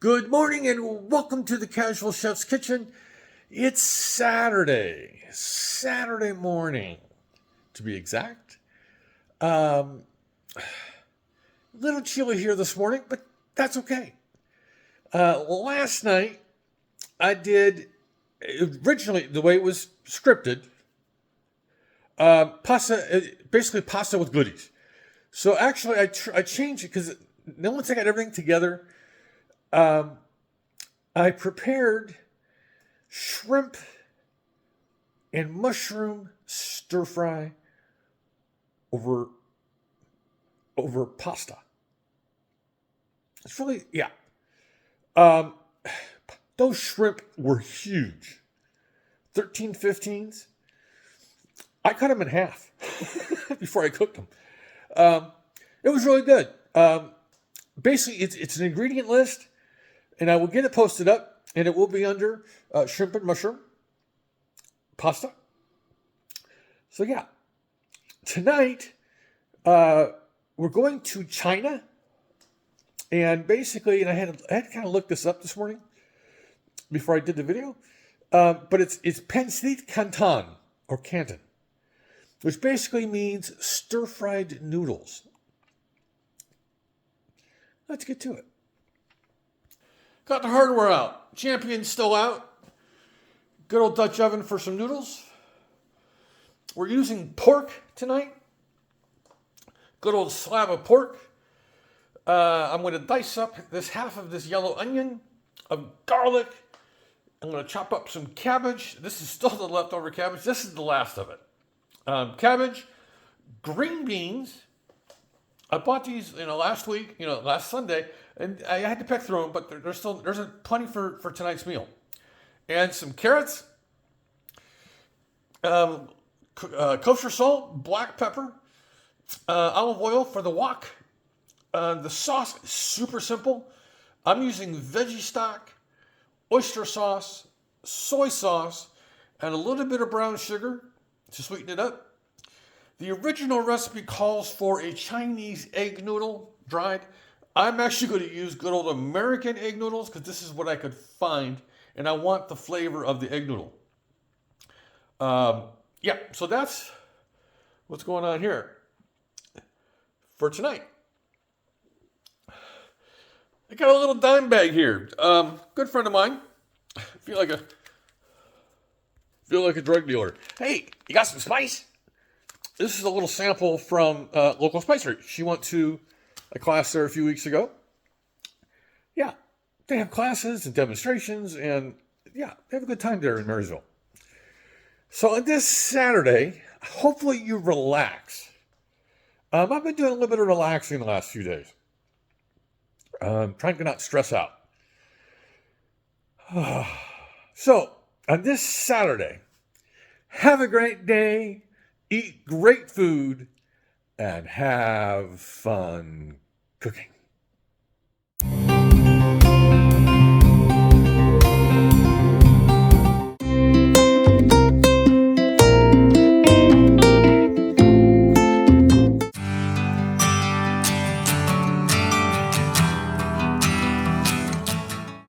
Good morning and welcome to the Casual Chef's Kitchen. It's Saturday morning, to be exact. A little chilly here this morning, but that's okay. Last night I did, originally the way it was scripted, basically pasta with goodies. So actually I changed it because once I got everything together, I prepared shrimp and mushroom stir fry over pasta. It's really, yeah. Those shrimp were huge. 13, 15s. I cut them in half before I cooked them. It was really good. Basically, it's an ingredient list, and I will get it posted up, and it will be under shrimp and mushroom pasta. So yeah, tonight we're going to China, and basically, and I had to kind of look this up this morning before I did the video, but it's Pancit Canton or Canton, which basically means stir-fried noodles. Let's get to it. Got the hardware out. Champion's still out. Good old Dutch oven for some noodles. We're using pork tonight. Good old slab of pork. I'm going to dice up this half of this yellow onion, of garlic. I'm going to chop up some cabbage. This is still the leftover cabbage. This is the last of it. Cabbage, green beans. I bought these, last week, last Sunday, and I had to pick through them, but there's plenty for tonight's meal. And some carrots, kosher salt, black pepper, olive oil for the wok. The sauce is super simple. I'm using veggie stock, oyster sauce, soy sauce, and a little bit of brown sugar to sweeten it up. The original recipe calls for a Chinese egg noodle, dried. I'm actually going to use good old American egg noodles because this is what I could find, and I want the flavor of the egg noodle. So that's what's going on here for tonight. I got a little dime bag here. Good friend of mine. I feel like a drug dealer. Hey, you got some spice? This is a little sample from local spicery. She went to a class there a few weeks ago. Yeah, they have classes and demonstrations, and yeah, they have a good time there in Marysville. So on this Saturday, hopefully you relax. I've been doing a little bit of relaxing the last few days. Trying to not stress out. So on this Saturday, have a great day. Eat great food and have fun cooking.